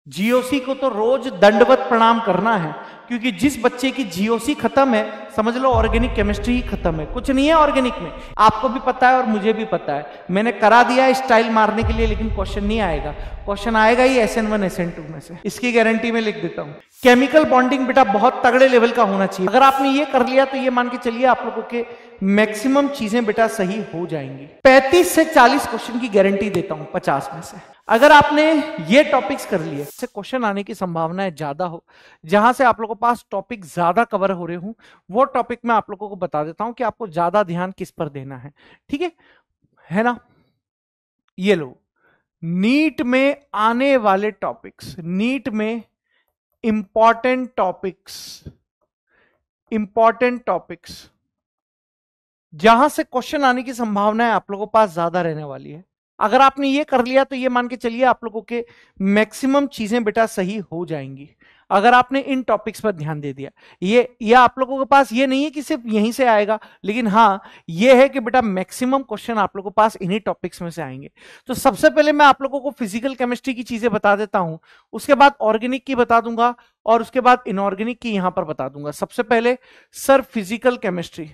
GOC को तो रोज दंडवत प्रणाम करना है, क्योंकि जिस बच्चे की जीओसी खत्म है समझ लो ऑर्गेनिक केमिस्ट्री ही खत्म है, कुछ नहीं है ऑर्गेनिक में। आपको भी पता है और मुझे भी पता है, मैंने करा दिया है स्टाइल मारने के लिए, लेकिन क्वेश्चन नहीं आएगा। क्वेश्चन आएगा ही SN1 SN2 में से, इसकी गारंटी मैं लिख देता हूं। केमिकल बॉन्डिंग बेटा बहुत तगड़े लेवल का होना चाहिए। अगर आपने ये कर लिया तो ये मान के चलिए आप लोगों के मैक्सिमम चीजें बेटा सही हो जाएंगी। 35 से 40 क्वेश्चन की गारंटी देता हूं 50 में से। अगर आपने ये टॉपिक्स कर लिए से क्वेश्चन आने की संभावना ज्यादा हो, जहां से आप लोगों के पास टॉपिक ज्यादा कवर हो रहे हो, वो टॉपिक मैं आप लोगों को बता देता हूं कि आपको ज्यादा ध्यान किस पर देना है। ठीक है ना? ये लो, नीट में आने वाले टॉपिक्स, नीट में इंपॉर्टेंट टॉपिक्स जहां से क्वेश्चन आने की संभावना है आप लोगों के पास ज्यादा रहने वाली है। अगर आपने ये कर लिया तो ये मान के चलिए आप लोगों के मैक्सिमम चीजें बेटा सही हो जाएंगी, अगर आपने इन टॉपिक्स पर ध्यान दे दिया। ये आप लोगों के पास ये नहीं है कि सिर्फ यहीं से आएगा, लेकिन हाँ ये है कि बेटा मैक्सिमम क्वेश्चन आप लोगों के पास इन्हीं टॉपिक्स में से आएंगे। तो सबसे पहले मैं आप लोगों को फिजिकल केमिस्ट्री की चीजें बता देता हूं, उसके बाद ऑर्गेनिक की बता दूंगा, और उसके बाद इनऑर्गेनिक की यहां पर बता दूंगा। सबसे पहले सर फिजिकल केमिस्ट्री,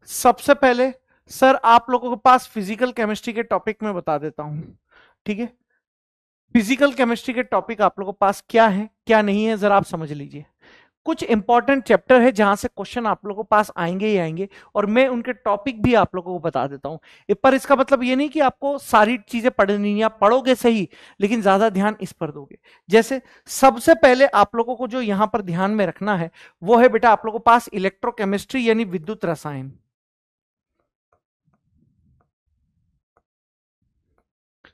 सबसे पहले सर आप लोगों के पास फिजिकल केमिस्ट्री के टॉपिक में बता देता हूं। ठीक है, फिजिकल केमिस्ट्री के टॉपिक आप लोगों के पास क्या है क्या नहीं है जरा आप समझ लीजिए। कुछ इंपॉर्टेंट चैप्टर है जहां से क्वेश्चन आप लोगों के पास आएंगे ही आएंगे, और मैं उनके टॉपिक भी आप लोगों को बता देता हूं। पर इसका मतलब ये नहीं कि आपको सारी चीजें पढ़नी है, आप पढ़ोगे सही लेकिन ज्यादा ध्यान इस पर दोगे। जैसे सबसे पहले आप लोगों को जो यहां पर ध्यान में रखना है वो है बेटा आप लोगों के पास इलेक्ट्रोकेमिस्ट्री यानी विद्युत रसायन।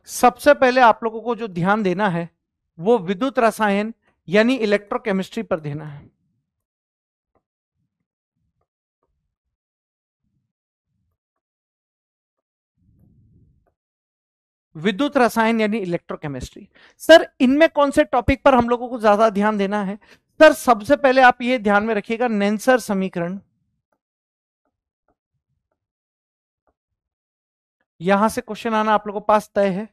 सबसे पहले आप लोगों को जो ध्यान देना है वो विद्युत रसायन यानी इलेक्ट्रोकेमिस्ट्री पर देना है। विद्युत रसायन यानी इलेक्ट्रोकेमिस्ट्री। सर इनमें कौन से टॉपिक पर हम लोगों को ज्यादा ध्यान देना है? सर सबसे पहले आप ये ध्यान में रखिएगा नेंसर समीकरण, यहां से क्वेश्चन आना आप लोगों के पास तय है।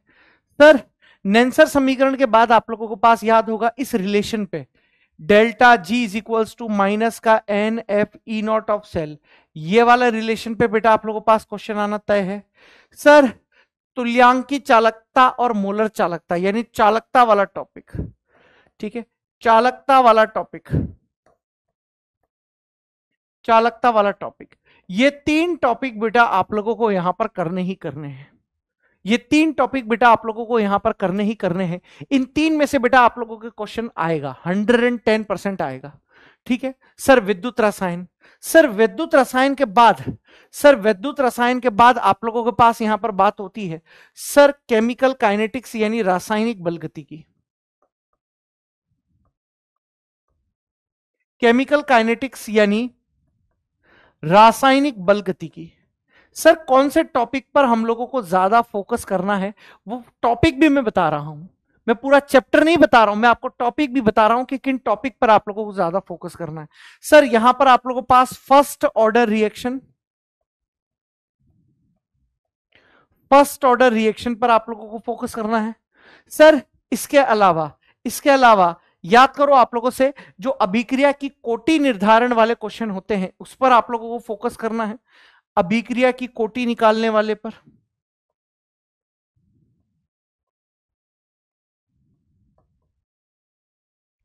सर नेंसर समीकरण के बाद आप लोगों को पास याद होगा इस रिलेशन पे delta G is equals to minus का n F E naught of cell, ये वाला रिलेशन पे बेटा आप लोगों के पास क्वेश्चन आना तय है। सर तुल्यांकी चालकता और मोलर चालकता यानी चालकता वाला टॉपिक, ठीक है, चालकता वाला टॉपिक, चालकता वाला टॉपिक, ये तीन टॉपिक बेटा आप लोगों को यहां पर करने ही करने हैं। ये तीन टॉपिक बेटा आप लोगों को यहां पर करने ही करने हैं। इन तीन में से बेटा आप लोगों के क्वेश्चन आएगा, 110% आएगा। ठीक है सर विद्युत रसायन, सर विद्युत रसायन के बाद, सर विद्युत रसायन के बाद आप लोगों के पास यहां पर बात होती है सर केमिकल काइनेटिक्स यानी रासायनिक बलगतिकी, केमिकल काइनेटिक्स यानी रासायनिक बलगतिकी। सर कौन से टॉपिक पर हम लोगों को ज्यादा फोकस करना है वो टॉपिक भी मैं बता रहा हूं, मैं पूरा चैप्टर नहीं बता रहा हूं, मैं आपको टॉपिक भी बता रहा हूं कि किन टॉपिक पर आप लोगों को ज्यादा फोकस करना है। सर यहां पर आप लोगों के पास first order reaction, first order reaction पर आप लोगों को फोकस करना है। सर इसके अलावा याद करो आप लोगों से जो अभिक्रिया की कोटि निर्धारण वाले क्वेश्चन होते हैं उस पर आप लोगों को फोकस करना है, अभिक्रिया की कोटि निकालने वाले पर।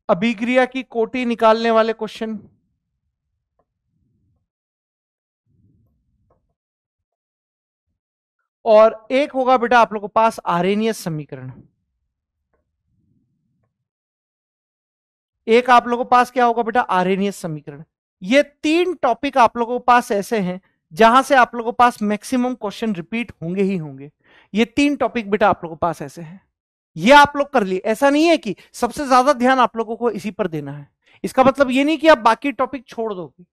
अभिक्रिया की कोटि निकालने वाले क्वेश्चन, और एक होगा बेटा आप लोगों के पास आरेनियस समीकरण। एक आप लोगों के पास क्या होगा बेटा आरेनियस समीकरण। ये तीन टॉपिक आप लोगों के पास ऐसे हैं जहां से आप लोगों के पास मैक्सिमम क्वेश्चन रिपीट होंगे ही होंगे। ये तीन टॉपिक बेटा आप लोगों के पास ऐसे हैं, ये आप लोग कर लिए। ऐसा नहीं है कि सबसे ज्यादा ध्यान आप लोगों को इसी पर देना है, इसका मतलब ये नहीं कि आप बाकी टॉपिक छोड़ दोगे,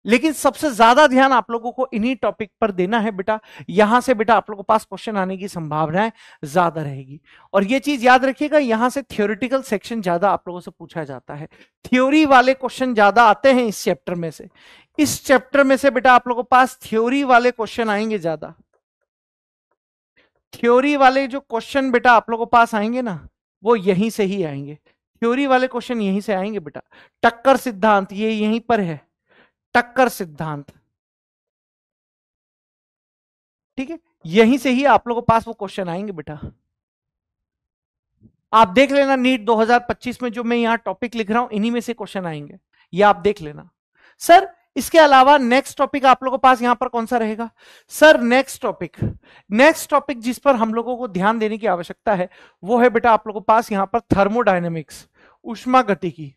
लेकिन सबसे ज्यादा ध्यान आप लोगों को इन्हीं टॉपिक पर देना है बेटा। यहां से बेटा आप लोगों के पास क्वेश्चन आने की संभावनाएं ज्यादा रहेगी। और ये चीज याद रखिएगा यहां से थ्योरेटिकल सेक्शन ज्यादा आप लोगों से पूछा जाता है, थ्योरी वाले क्वेश्चन ज्यादा आते हैं इस चैप्टर में से। इस चैप्टर में से बेटा आप लोगों के पास थ्योरी वाले क्वेश्चन आएंगे ज्यादा, थ्योरी वाले जो क्वेश्चन बेटा आप लोगों के पास आएंगे ना, वो यहीं से ही आएंगे। थ्योरी वाले क्वेश्चन यहीं से आएंगे बेटा। टक्कर सिद्धांत ये यहीं पर है, टक्कर सिद्धांत, ठीक है, यहीं से ही आप लोगों के पास वो क्वेश्चन आएंगे बेटा। आप देख लेना नीट 2025 में जो मैं यहां टॉपिक लिख रहा हूं, इन्हीं में से क्वेश्चन आएंगे, ये आप देख लेना। सर इसके अलावा नेक्स्ट टॉपिक आप लोगों के पास यहां पर कौन सा रहेगा? सर नेक्स्ट टॉपिक जिस पर हम लोगों को ध्यान देने की आवश्यकता है वो है बेटा आप लोगों के पास यहां पर थर्मोडायनेमिक्स, ऊष्मागतिकी।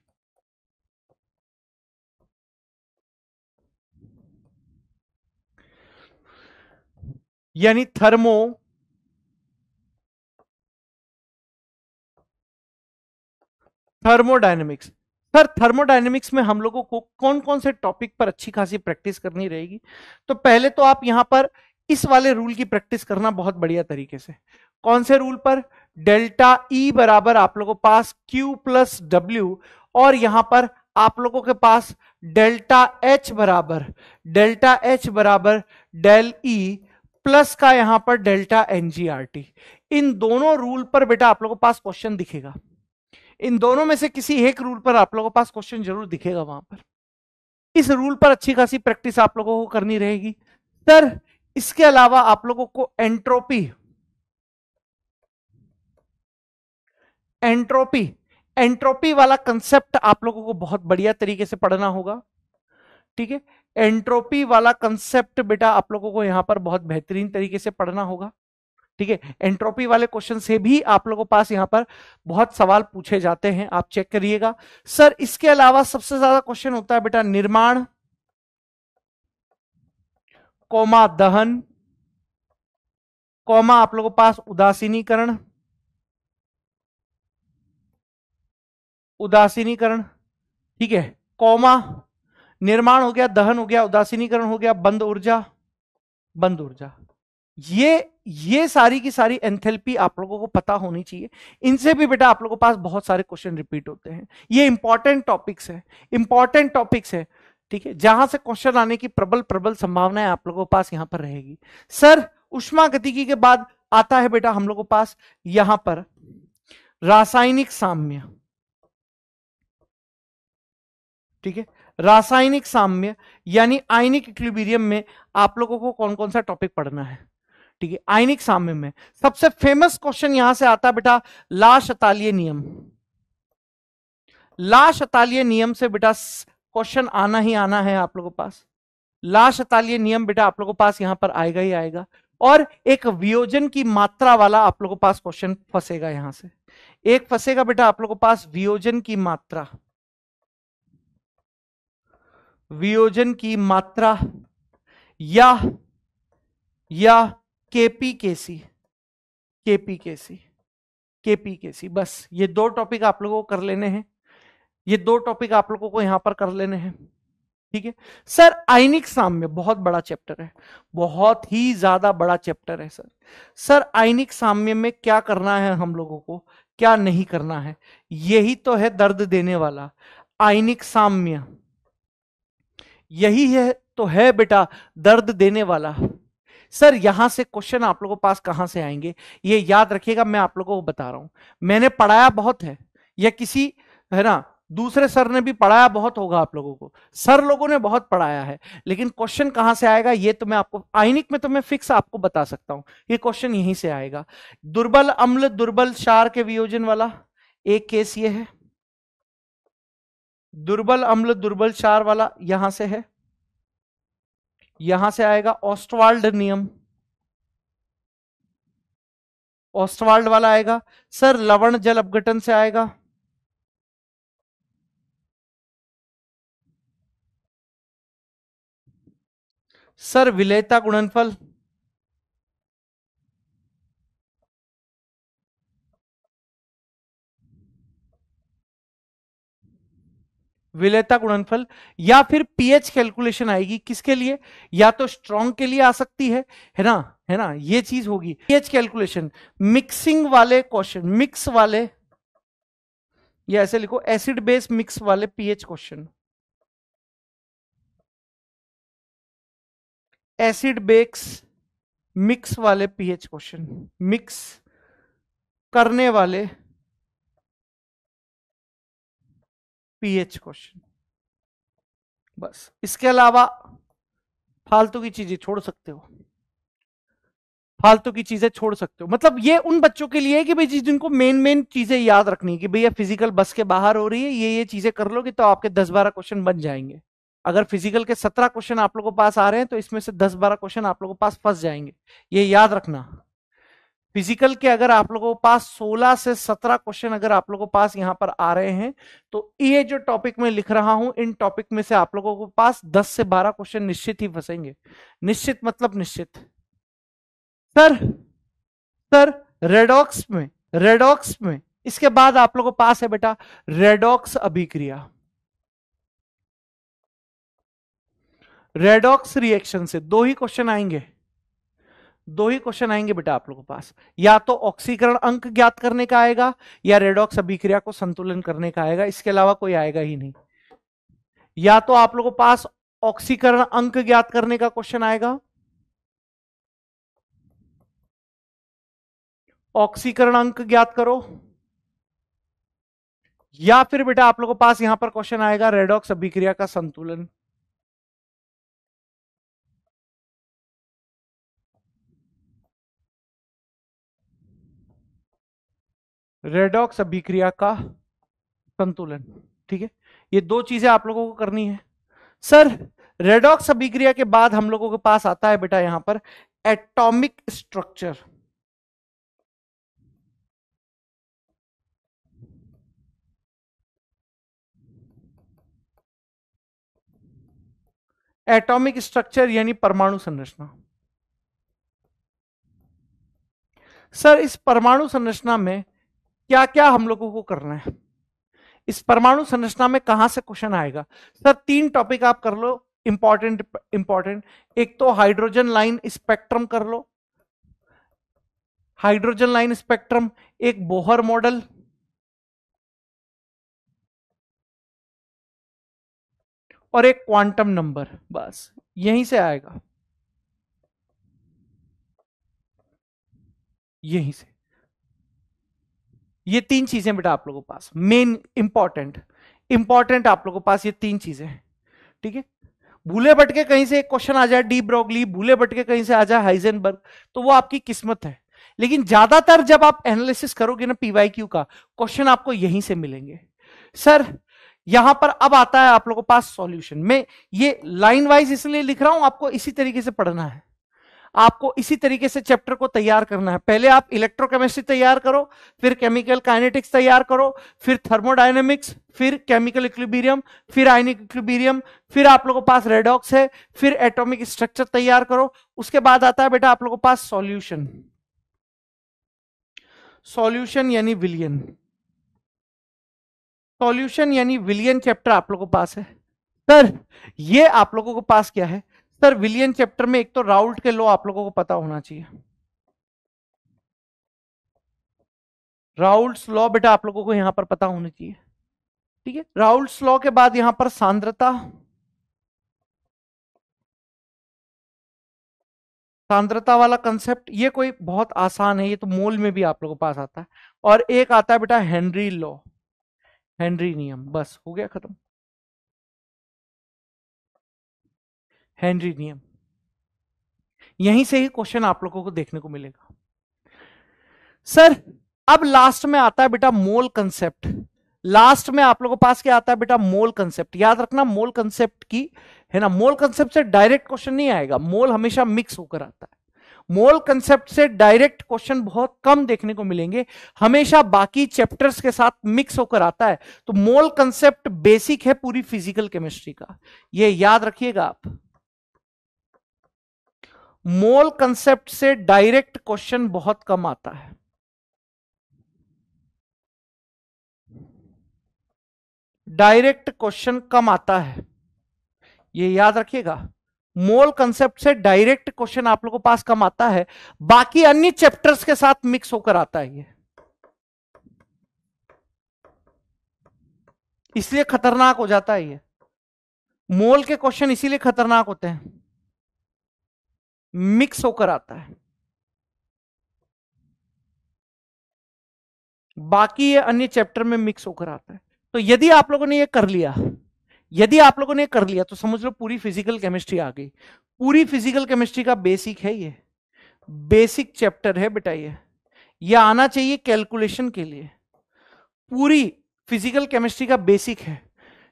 यानी थर्मोडायनेमिक्स। सर थर्मोडायनेमिक्स में हम लोगों को कौन कौन से टॉपिक पर अच्छी खासी प्रैक्टिस करनी रहेगी? तो पहले तो आप यहां पर इस वाले रूल की प्रैक्टिस करना बहुत बढ़िया तरीके से। कौन से रूल पर? डेल्टा ई बराबर आप लोगों के पास Q प्लस डब्ल्यू, और यहां पर आप लोगों के पास डेल्टा एच बराबर डेल ई प्लस का यहां पर डेल्टा एनजीआरटी। इन दोनों रूल पर बेटा आप लोगों के पास क्वेश्चन दिखेगा। इन दोनों में से किसी एक रूल पर आप लोगों के पास क्वेश्चन जरूर दिखेगा वहां पर। इस रूल पर अच्छी खासी प्रैक्टिस आप लोगों को करनी रहेगी। सर इसके अलावा आप लोगों को एंट्रोपी एंट्रोपी एंट्रोपी वाला कंसेप्ट आप लोगों को बहुत बढ़िया तरीके से पढ़ना होगा, ठीक है। एंट्रोपी वाला कंसेप्ट बेटा आप लोगों को यहां पर बहुत बेहतरीन तरीके से पढ़ना होगा, ठीक है। एंट्रोपी वाले क्वेश्चन से भी आप लोगों के पास यहां पर बहुत सवाल पूछे जाते हैं, आप चेक करिएगा। सर इसके अलावा सबसे ज्यादा क्वेश्चन होता है बेटा निर्माण, कौमा दहन, कौमा आप लोगों के पास उदासीनीकरण, ठीक है। कौमा निर्माण हो गया, दहन हो गया, उदासीनीकरण हो गया, बंद ऊर्जा। ये सारी की सारी एंथैल्पी आप लोगों को पता होनी चाहिए। इनसे भी बेटा आप लोगों के पास बहुत सारे क्वेश्चन रिपीट होते हैं। ये इंपॉर्टेंट टॉपिक्स है, ठीक है, जहां से क्वेश्चन आने की प्रबल संभावनाएं आप लोगों के पास यहां पर रहेगी। सर ऊष्मागतिकी के बाद आता है बेटा हम लोगों के पास यहां पर रासायनिक साम्य, ठीक है। रासायनिक साम्य यानी आयनिक इक्विलिब्रियम में आप लोगों को कौन कौन सा टॉपिक पढ़ना है, ठीक है। आयनिक साम्य में सबसे फेमस क्वेश्चन यहां से आता है बेटा ला शतालीय नियम। ला शतालीय नियम से बेटा क्वेश्चन आना ही आना है आप लोगों के पास। ला शतालीय नियम बेटा आप लोगों के पास यहां पर आएगा ही आएगा। और एक वियोजन की मात्रा वाला आप लोगों के पास क्वेश्चन फंसेगा यहां से। एक फंसेगा बेटा आप लोगों के पास वियोजन की मात्रा, या केपी केसी। बस ये दो टॉपिक आप लोगों को कर लेने हैं, ये दो टॉपिक आप लोगों को यहां पर कर लेने हैं, ठीक है। सर आयनिक साम्य बहुत बड़ा चैप्टर है, बहुत ही ज्यादा बड़ा चैप्टर है सर आयनिक साम्य में क्या करना है हम लोगों को, क्या नहीं करना है, यही तो है दर्द देने वाला। आयनिक साम्य यही है तो है बेटा दर्द देने वाला। सर यहां से क्वेश्चन आप लोगों के पास कहां से आएंगे ये याद रखिएगा, मैं आप लोगों को बता रहा हूं। मैंने पढ़ाया बहुत है, या किसी है ना दूसरे सर ने भी पढ़ाया बहुत होगा आप लोगों को, सर लोगों ने बहुत पढ़ाया है, लेकिन क्वेश्चन कहां से आएगा ये तो मैं आपको आयनिक में तो मैं फिक्स आपको बता सकता हूं, ये क्वेश्चन यहीं से आएगा। दुर्बल अम्ल दुर्बल क्षार के वियोजन वाला एक केस ये है, दुर्बल अम्ल दुर्बल क्षार वाला यहां से है, यहां से आएगा ऑस्टवाल्ड नियम, ऑस्टवाल्ड वाला आएगा। सर लवण जल अपघटन से आएगा, सर विलेयता गुणनफल, विलेयता गुणनफल, या फिर पीएच कैलकुलेशन आएगी किसके लिए, या तो स्ट्रॉन्ग के लिए आ सकती है ना, ये चीज होगी पीएच कैलकुलेशन। मिक्सिंग वाले क्वेश्चन, मिक्स वाले, या ऐसे लिखो एसिड बेस मिक्स वाले pH question, acid base mix वाले पीएच क्वेश्चन, मिक्स करने वाले पीएच क्वेश्चन, बस। इसके अलावा फालतू की चीजें छोड़ सकते हो, फालतू की चीजें छोड़ सकते हो। मतलब ये उन बच्चों के लिए है कि भाई जिनको मेन मेन चीजें याद रखनी है कि भैया फिजिकल बस के बाहर हो रही है, ये चीजें कर लोगे तो आपके 10-12 क्वेश्चन बन जाएंगे। अगर फिजिकल के 17 क्वेश्चन आप लोगों के पास आ रहे हैं तो इसमें से 10-12 क्वेश्चन आप लोगों के पास फंस जाएंगे, ये याद रखना। फिजिकल के अगर आप लोगों के पास 16 से 17 क्वेश्चन अगर आप लोगों के पास यहां पर आ रहे हैं तो ये जो टॉपिक मैं लिख रहा हूं, इन टॉपिक में से आप लोगों के पास 10 से 12 क्वेश्चन निश्चित ही फंसेंगे। निश्चित मतलब निश्चित। सर सर रेडॉक्स में इसके बाद आप लोगों के पास है बेटा रेडॉक्स अभिक्रिया। रेडॉक्स रिएक्शन से दो ही क्वेश्चन आएंगे, दो ही क्वेश्चन आएंगे बेटा आप लोगों के पास। या तो ऑक्सीकरण अंक ज्ञात करने का आएगा या रेडॉक्स अभिक्रिया को संतुलन करने का आएगा, इसके अलावा कोई आएगा ही नहीं। या तो आप लोगों के पास ऑक्सीकरण अंक ज्ञात करने का क्वेश्चन आएगा, ऑक्सीकरण अंक ज्ञात करो, या फिर बेटा आप लोगों के पास यहां पर क्वेश्चन आएगा रेडॉक्स अभिक्रिया का संतुलन। रेडॉक्स अभिक्रिया का संतुलन, ठीक है। ये दो चीजें आप लोगों को करनी है। सर रेडॉक्स अभिक्रिया के बाद हम लोगों के पास आता है बेटा यहां पर एटॉमिक स्ट्रक्चर। एटॉमिक स्ट्रक्चर यानी परमाणु संरचना। सर इस परमाणु संरचना में क्या क्या हम लोगों को करना है, इस परमाणु संरचना में कहां से क्वेश्चन आएगा? सर 3 टॉपिक आप कर लो इंपॉर्टेंट। एक तो हाइड्रोजन लाइन स्पेक्ट्रम कर लो, हाइड्रोजन लाइन स्पेक्ट्रम, एक बोहर मॉडल, और एक क्वांटम नंबर, बस यहीं से आएगा, यहीं से। ये 3 चीजें बेटा आप लोगों के पास मेन इंपॉर्टेंट आप लोगों के पास ये 3 चीजें हैं, ठीक है। भूले भटके कहीं से एक क्वेश्चन आ जाए डी ब्रोगली, भूले भटके कहीं से आ जाए हाइजेनबर्ग, तो वो आपकी किस्मत है। लेकिन ज्यादातर जब आप एनालिसिस करोगे ना पीवाईक्यू का, क्वेश्चन आपको यहीं से मिलेंगे। सर यहां पर अब आता है आप लोगों के पास सॉल्यूशन। मैं ये लाइन वाइज इसलिए लिख रहा हूं, आपको इसी तरीके से पढ़ना है, आपको इसी तरीके से चैप्टर को तैयार करना है। पहले आप इलेक्ट्रोकेमिस्ट्री तैयार करो, फिर केमिकल काइनेटिक्स तैयार करो, फिर थर्मोडायनेमिक्स, फिर केमिकल इक्विलिब्रियम, फिर आयनिक इक्विलिब्रियम, फिर आप लोगों के पास रेडॉक्स है, फिर एटॉमिक स्ट्रक्चर तैयार करो। उसके बाद आता है बेटा आप लोगों के पास सॉल्यूशन। सॉल्यूशन यानी विलियन, सॉल्यूशन यानी विलियन चैप्टर आप लोगों के पास है। सर ये आप लोगों के पास क्या है? सर विलियन चैप्टर में एक तो राउल्ट के लॉ आप लोगों को पता होना चाहिए। राउल्ट्स लॉ बेटा आप लोगों को यहां पर पता होना चाहिए, ठीक है। राउल्ट्स लॉ के बाद यहां पर सांद्रता, सांद्रता वाला कंसेप्ट ये कोई बहुत आसान है, ये तो मोल में भी आप लोगों के पास आता है। और एक आता है बेटा हेनरी लॉ, हेनरी नियम, बस हो गया खत्म। हेनरी नियम, यहीं से ही क्वेश्चन आप लोगों को देखने को मिलेगा। सर अब लास्ट में आता है बेटा मोल कंसेप्ट। लास्ट में आप लोगों के पास क्या आता है बेटा? मोल कंसेप्ट। याद रखना मोल कंसेप्ट की, है ना, मोल कंसेप्ट से डायरेक्ट क्वेश्चन नहीं आएगा, मोल हमेशा मिक्स होकर आता है। मोल कंसेप्ट से डायरेक्ट क्वेश्चन बहुत कम देखने को मिलेंगे, हमेशा बाकी चैप्टर्स के साथ मिक्स होकर आता है। तो मोल कंसेप्ट बेसिक है पूरी फिजिकल केमिस्ट्री का, ये याद रखिएगा आप। मोल कंसेप्ट से डायरेक्ट क्वेश्चन बहुत कम आता है, डायरेक्ट क्वेश्चन कम आता है, ये याद रखिएगा। मोल कंसेप्ट से डायरेक्ट क्वेश्चन आप लोगों के पास कम आता है, बाकी अन्य चैप्टर्स के साथ मिक्स होकर आता है ये, इसलिए खतरनाक हो जाता है ये। मोल के क्वेश्चन इसीलिए खतरनाक होते हैं, मिक्स होकर आता है। बाकी ये अन्य चैप्टर में मिक्स होकर आता है। तो यदि आप लोगों ने ये कर लिया, यदि आप लोगों ने कर लिया तो समझ लो पूरी फिजिकल केमिस्ट्री आ गई। पूरी फिजिकल केमिस्ट्री का बेसिक है ये, बेसिक चैप्टर है बेटा ये आना चाहिए कैलकुलेशन के लिए। पूरी फिजिकल केमिस्ट्री का बेसिक है।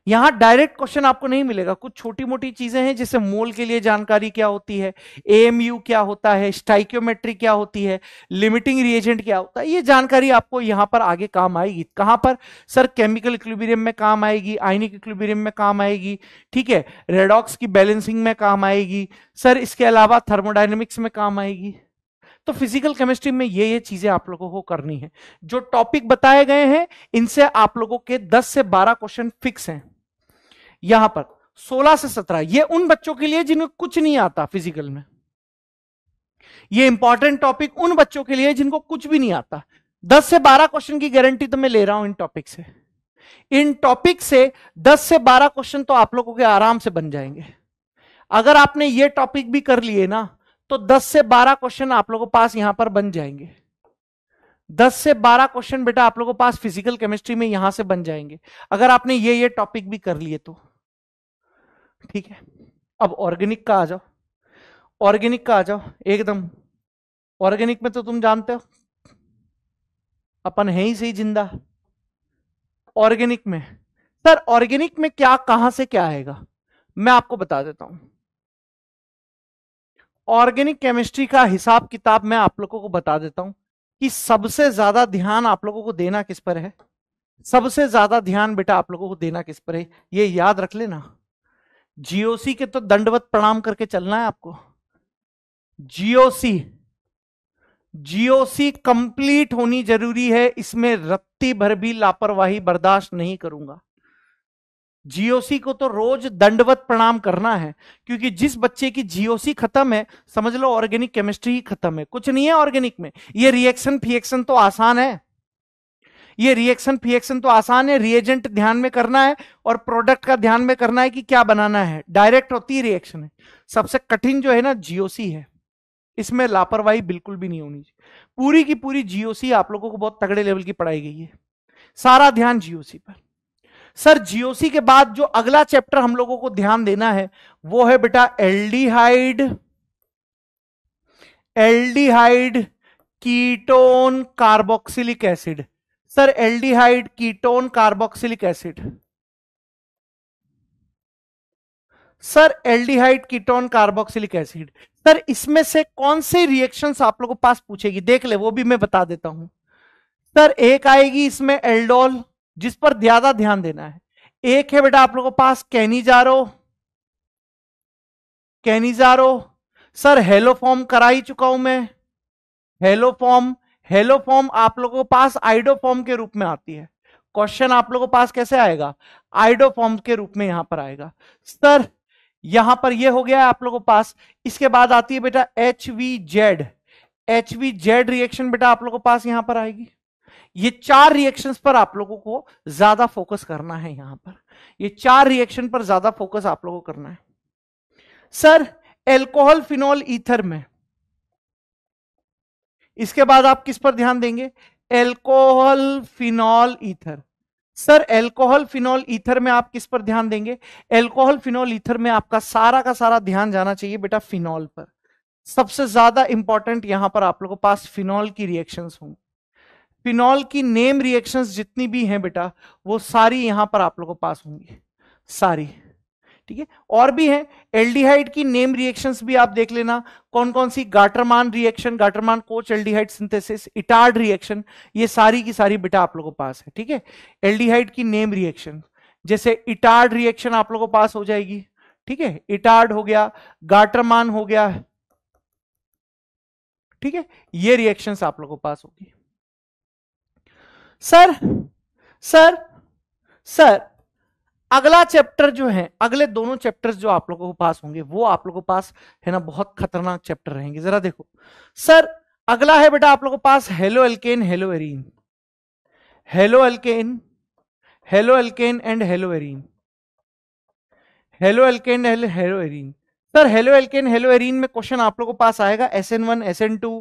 यहां डायरेक्ट क्वेश्चन आपको नहीं मिलेगा, कुछ छोटी मोटी चीजें हैं जैसे मोल के लिए जानकारी क्या होती है, एएमयू क्या होता है, स्टाइकियोमेट्री क्या होती है, लिमिटिंग रिएजेंट क्या होता है, ये जानकारी आपको यहां पर आगे काम आएगी। कहां पर सर? केमिकल इक्विलिब्रियम में काम आएगी, आयनिक इक्विलिब्रियम में काम आएगी, ठीक है, रेडॉक्स की बैलेंसिंग में काम आएगी सर, इसके अलावा थर्मोडायनेमिक्स में काम आएगी। तो फिजिकल केमिस्ट्री में ये चीजें आप लोगों को करनी है। जो टॉपिक बताए गए हैं इनसे आप लोगों के 10 से 12 क्वेश्चन फिक्स हैं। यहां पर 16 से 17 ये उन बच्चों के लिए जिन्हें कुछ नहीं आता फिजिकल में। ये इंपॉर्टेंट टॉपिक उन बच्चों के लिए जिनको कुछ भी नहीं आता। 10 से 12 क्वेश्चन की गारंटी तो मैं ले रहा हूं इन टॉपिक से। इन टॉपिक से 10 से 12 क्वेश्चन तो आप लोगों के आराम से बन जाएंगे। अगर आपने ये टॉपिक भी कर लिए ना तो 10 से 12 क्वेश्चन आप लोगों के पास यहां पर बन जाएंगे। 10 से 12 क्वेश्चन बेटा आप लोगों के पास फिजिकल केमिस्ट्री में यहां से बन जाएंगे अगर आपने ये टॉपिक भी कर लिए तो, ठीक है। अब ऑर्गेनिक का आ जाओ, ऑर्गेनिक का आ जाओ एकदम। ऑर्गेनिक में तो तुम जानते हो अपन है ही सही जिंदा। ऑर्गेनिक में सर, ऑर्गेनिक में क्या कहां से क्या आएगा मैं आपको बता देता हूं। ऑर्गेनिक केमिस्ट्री का हिसाब किताब मैं आप लोगों को बता देता हूं कि सबसे ज्यादा ध्यान आप लोगों को देना किस पर है। सबसे ज्यादा ध्यान बेटा आप लोगों को देना किस पर है, ये याद रख लेना। जीओसी के तो दंडवत प्रणाम करके चलना है आपको। जीओसी, जीओसी कंप्लीट होनी जरूरी है, इसमें रत्ती भर भी लापरवाही बर्दाश्त नहीं करूंगा। जीओसी को तो रोज दंडवत प्रणाम करना है, क्योंकि जिस बच्चे की जीओसी खत्म है समझ लो ऑर्गेनिक केमिस्ट्री ही खत्म है, कुछ नहीं है ऑर्गेनिक में। ये रिएक्शन फिएक्शन तो आसान है, ये रिएक्शन फिएक्शन तो आसान है, रिएजेंट ध्यान में करना है और प्रोडक्ट का ध्यान में करना है कि क्या बनाना है, डायरेक्ट होती है रिएक्शन है। सबसे कठिन जो है ना जीओसी है, इसमें लापरवाही बिल्कुल भी नहीं होनी चाहिए। पूरी की पूरी जीओसी आप लोगों को बहुत तगड़े लेवल की पढ़ाई गई है, सारा ध्यान जीओसी पर। सर जीओसी के बाद जो अगला चैप्टर हम लोगों को ध्यान देना है वो है बेटा aldehyde, aldehyde ketone carboxylic acid. Sir aldehyde ketone carboxylic acid, sir aldehyde ketone carboxylic acid, sir इसमें से कौन से रिएक्शंस आप लोगों के पास पूछेगी देख ले, वो भी मैं बता देता हूं। सर एक आएगी इसमें एल्डोल, जिस पर ज्यादा ध्यान देना है। एक है बेटा आप लोगों के पास कैनिजारो, कैनिजारो। सर हेलोफॉर्म करा ही चुका हूं मैं, हेलोफॉर्म। हेलोफॉर्म आप लोगों के पास आइडोफॉर्म के रूप में आती है। क्वेश्चन आप लोगों के पास कैसे आएगा, आइडोफॉर्म के रूप में यहां पर आएगा। सर यहां पर ये हो गया आप लोगों के पास। इसके बाद आती है बेटा HVZ, HVZ रिएक्शन बेटा आप लोगों के पास यहां पर आएगी। ये 4 रिएक्शंस पर आप लोगों को ज्यादा फोकस करना है, यहां पर ये 4 रिएक्शन पर ज्यादा फोकस आप लोगों को करना है। सर एल्कोहल फिनॉल ईथर में, इसके बाद आप किस पर ध्यान देंगे, alcohol phenol ether. Sir alcohol phenol ether में आप किस पर ध्यान देंगे, एल्कोहल फिनॉल ईथर में आपका सारा का सारा ध्यान जाना चाहिए बेटा फिनॉल पर। सबसे ज्यादा इंपॉर्टेंट यहां पर आप लोगों के पास फिनॉल की रिएक्शंस होंगी। फिनॉल की नेम रिएक्शंस जितनी भी हैं बेटा वो सारी यहां पर आप लोगों के पास होंगी, सारी, ठीक है। और भी हैं एल्डिहाइड की नेम रिएक्शंस भी आप देख लेना कौन कौन सी, Gattermann reaction, Gattermann Koch aldehyde synthesis, Etard reaction, ये सारी की सारी बेटा आप लोगों के पास है, ठीक है। एल्डिहाइड की नेम रिएक्शन जैसे इटार्ड रिएक्शन आप लोगों के पास हो जाएगी, ठीक है, इटार्ड हो गया, गाटरमान हो गया, ठीक है, ये रिएक्शंस आप लोगों के पास होगी। सर सर सर अगला चैप्टर जो है, अगले दोनों चैप्टर्स जो आप लोगों के पास होंगे वो आप लोगों के पास है ना बहुत खतरनाक चैप्टर रहेंगे। जरा देखो सर, अगला है बेटा आप लोगों के पास haloalkane haloarene, haloalkane, haloalkane and haloarene, haloalkane haloarene. Sir haloalkane haloarene में क्वेश्चन आप लोगों के पास आएगा SN1 SN2,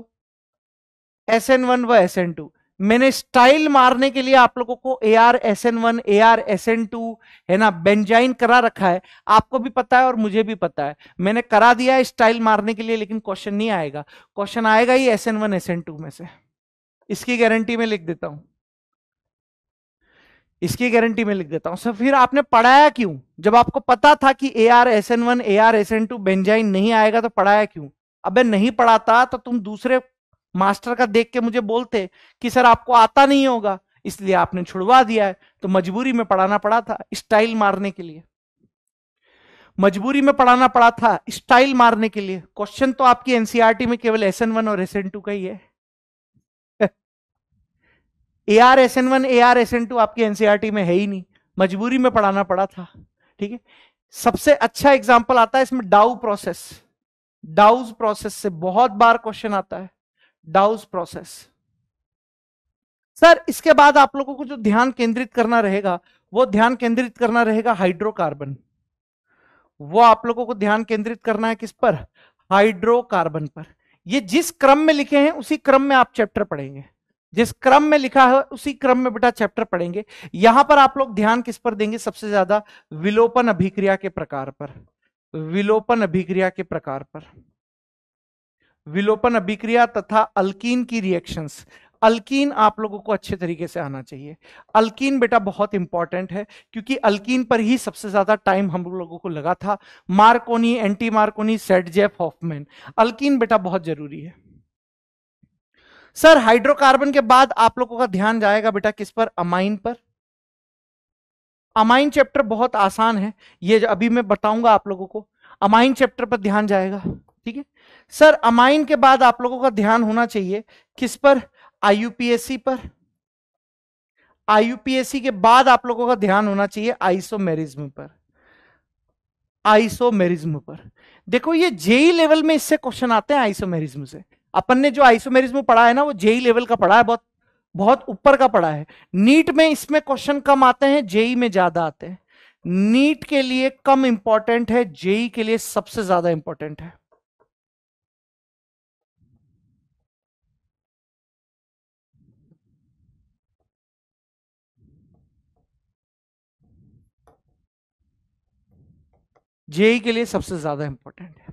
SN1 व SN2। मैंने स्टाइल मारने के लिए आप लोगों को ArSN1 ArSN2 है ना, बेंजाइन करा रखा है, आपको भी पता है और मुझे भी पता है, मैंने करा दिया है स्टाइल मारने के लिए, लेकिन क्वेश्चन नहीं आएगा, क्वेश्चन आएगा ही SN1 SN2 में से, इसकी गारंटी में लिख देता हूं, इसकी गारंटी में लिख देता हूं। सर फिर आपने पढ़ाया क्यों, जब आपको पता था कि ArSN1 ArSN2 बेंजाइन नहीं आएगा तो पढ़ाया क्यों? अबे नहीं पढ़ाता तो तुम दूसरे मास्टर का देख के मुझे बोलते कि सर आपको आता नहीं होगा, इसलिए आपने छुड़वा दिया है, तो मजबूरी में पढ़ाना पड़ा था स्टाइल मारने के लिए, मजबूरी में पढ़ाना पड़ा था स्टाइल मारने के लिए। क्वेश्चन तो आपकी एनसीईआरटी में केवल SN1 और SN2 का ही है। ArSN1 ArSN2 आपकी एनसीईआरटी में है ही नहीं, मजबूरी में पढ़ाना पड़ा था। ठीक है, सबसे अच्छा एग्जांपल आता है इसमें डाउ प्रोसेस, डाउज प्रोसेस से बहुत बार क्वेश्चन आता है, डाउज प्रोसेस। सर इसके बाद आप लोगों को जो ध्यान केंद्रित करना रहेगा वो ध्यान केंद्रित करना रहेगा हाइड्रोकार्बन, वो आप लोगों को ध्यान केंद्रित करना है किस पर? हाइड्रोकार्बन पर। ये जिस क्रम में लिखे हैं उसी क्रम में आप चैप्टर पढ़ेंगे, जिस क्रम में लिखा है उसी क्रम में बेटा चैप्टर पढ़ेंगे। यहां पर आप लोग ध्यान किस पर देंगे? सबसे ज्यादा विलोपन अभिक्रिया के प्रकार पर, विलोपन अभिक्रिया के प्रकार पर, विलोपन अभिक्रिया तथा अल्कीन की रिएक्शंस। अल्कीन आप लोगों को अच्छे तरीके से आना चाहिए, अल्कीन बेटा बहुत इंपॉर्टेंट है, क्योंकि अल्कीन पर ही सबसे ज्यादा टाइम हम लोगों को लगा था, मार्कोनी, एंटी मार्कोनी, सेटजेफ, हॉफमैन, अल्कीन बेटा बहुत जरूरी है। सर हाइड्रोकार्बन के बाद आप लोगों का ध्यान जाएगा बेटा किस पर? अमाइन पर। अमाइन चैप्टर बहुत आसान है, ये अभी मैं बताऊंगा आप लोगों को, अमाइन चैप्टर पर ध्यान जाएगा। ठीक है सर, अमाइन के बाद आप लोगों का ध्यान होना चाहिए किस पर? IUPAC पर। IUPAC के बाद आप लोगों का ध्यान होना चाहिए आइसोमेरिज्म पर, आइसोमेरिज्म पर। देखो ये जेई लेवल में इससे क्वेश्चन आते हैं आइसोमेरिज्म से, अपन ने जो आइसोमेरिज्म पढ़ा है ना वो जेई लेवल का पढ़ा है, बहुत बहुत ऊपर का पढ़ा है। नीट में इसमें क्वेश्चन कम आते हैं, जेई में ज्यादा आते हैं। नीट के लिए कम इंपॉर्टेंट है, जेई के लिए सबसे ज्यादा इंपॉर्टेंट है। जेई के लिए सबसे ज्यादा इंपॉर्टेंट है।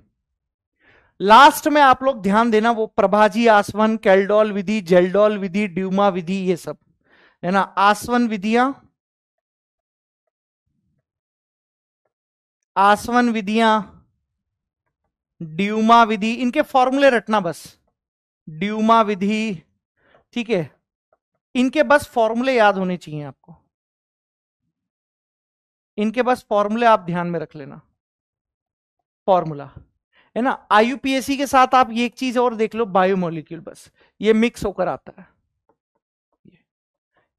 लास्ट में आप लोग ध्यान देना, वो प्रभाजी आसवन, कैल्डोल विधि, जेल्डोल विधि, ड्यूमा विधि, ये सब है ना, आसवन विधियां, आसवन विधियां, ड्यूमा विधि, इनके फॉर्मूले रटना बस, ड्यूमा विधि, ठीक है, इनके बस फॉर्मूले याद होने चाहिए आपको, इनके बस फॉर्मूले आप ध्यान में रख लेना, फॉर्मूला है ना। IUPAC के साथ आप ये एक चीज और देख लो, बायोमोलिक्यूल, बस ये मिक्स होकर आता है।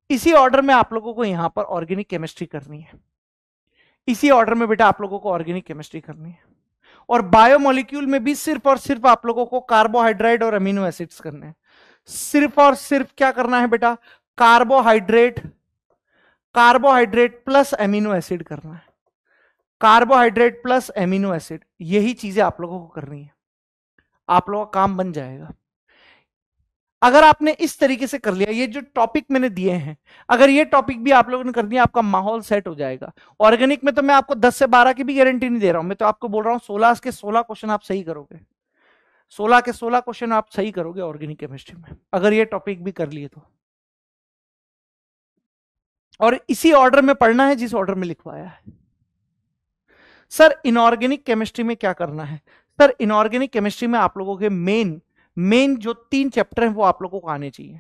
इसी ऑर्डर में आप लोगों को यहां पर ऑर्गेनिक केमिस्ट्री करनी है, इसी ऑर्डर में बेटा आप लोगों को ऑर्गेनिक केमिस्ट्री करनी है। और बायोमोलिक्यूल में भी सिर्फ और सिर्फ आप लोगों को कार्बोहाइड्रेट और अमीनो एसिड्स करने हैं, सिर्फ और सिर्फ क्या करना है बेटा? Carbohydrate, carbohydrate plus amino acid करना है, कार्बोहाइड्रेट प्लस एमिनो एसिड, यही चीजें आप लोगों को करनी है, आप लोगों का काम बन जाएगा। अगर आपने इस तरीके से कर लिया, ये जो टॉपिक मैंने दिए हैं, अगर ये टॉपिक भी आप लोगों ने कर दिया, आपका माहौल सेट हो जाएगा। ऑर्गेनिक में तो मैं आपको 10 से 12 की भी गारंटी नहीं दे रहा हूं, मैं तो आपको बोल रहा हूं 16 के 16 क्वेश्चन आप सही करोगे, 16 के 16 क्वेश्चन आप सही करोगे ऑर्गेनिक केमिस्ट्री में, अगर ये टॉपिक भी कर लिए तो। और इसी ऑर्डर में पढ़ना है जिस ऑर्डर में लिखवाया है। सर इनऑर्गेनिक केमिस्ट्री में क्या करना है? सर इनऑर्गेनिक केमिस्ट्री में आप लोगों के मेन जो 3 चैप्टर हैं वो आप लोगों को आने चाहिए।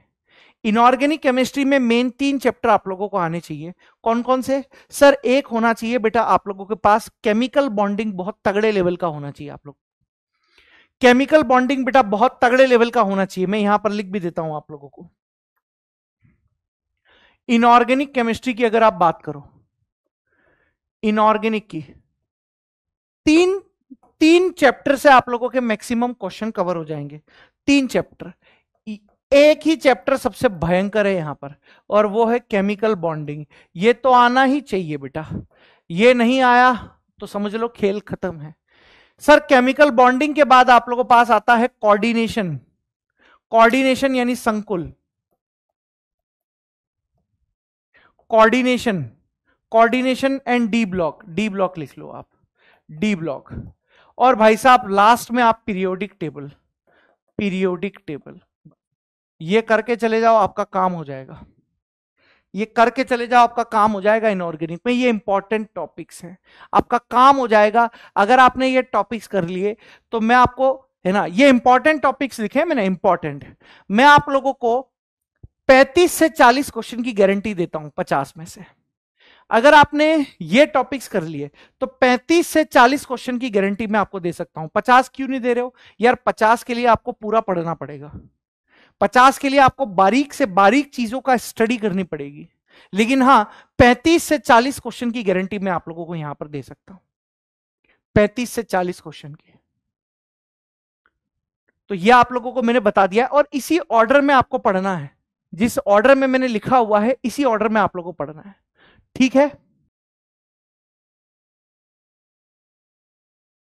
इनऑर्गेनिक केमिस्ट्री में मेन 3 चैप्टर आप लोगों को आने चाहिए। कौन कौन से? सर एक होना चाहिए बेटा आप लोगों के पास केमिकल बॉन्डिंग, बहुत तगड़े लेवल का होना चाहिए आप लोग, केमिकल बॉन्डिंग बेटा बहुत तगड़े लेवल का होना चाहिए। मैं यहां पर लिख भी देता हूं आप लोगों को। इनऑर्गेनिक केमिस्ट्री की अगर आप बात करो, इनऑर्गेनिक की तीन चैप्टर से आप लोगों के मैक्सिमम क्वेश्चन कवर हो जाएंगे। 3 चैप्टर, एक ही चैप्टर सबसे भयंकर है यहां पर, और वो है केमिकल बॉन्डिंग। ये तो आना ही चाहिए बेटा, ये नहीं आया तो समझ लो खेल खत्म है। सर केमिकल बॉन्डिंग के बाद आप लोगों के पास आता है कोऑर्डिनेशन, कोऑर्डिनेशन यानी संकुल, coordination, coordination and D block, D block लिख लो आप, डी ब्लॉक। और भाई साहब लास्ट में आप पीरियोडिक टेबल, पीरियोडिक टेबल ये करके चले जाओ, आपका काम हो जाएगा। ये करके चले जाओ, आपका काम हो जाएगा इनऑर्गेनिक में। ये इंपॉर्टेंट टॉपिक्स हैं, आपका काम हो जाएगा अगर आपने ये टॉपिक्स कर लिए। तो मैं आपको, है ना, ये इंपॉर्टेंट टॉपिक्स लिखे मैंने, इंपॉर्टेंट। मैं आप लोगों को 35 से 40 क्वेश्चन की गारंटी देता हूं 50 में से। अगर आपने ये टॉपिक्स कर लिए तो 35 से 40 क्वेश्चन की गारंटी मैं आपको दे सकता हूं। 50 क्यों नहीं दे रहे हो यार? 50 के लिए आपको पूरा पढ़ना पड़ेगा, 50 के लिए आपको बारीक से बारीक चीजों का स्टडी करनी पड़ेगी। लेकिन हां, 35 से 40 क्वेश्चन की गारंटी मैं आप लोगों को यहां पर दे सकता हूं, 35 से 40 क्वेश्चन की। तो यह आप लोगों को मैंने बता दिया, और इसी ऑर्डर में आपको पढ़ना है, जिस ऑर्डर में मैंने लिखा हुआ है इसी ऑर्डर में आप लोगों को पढ़ना है। ठीक है।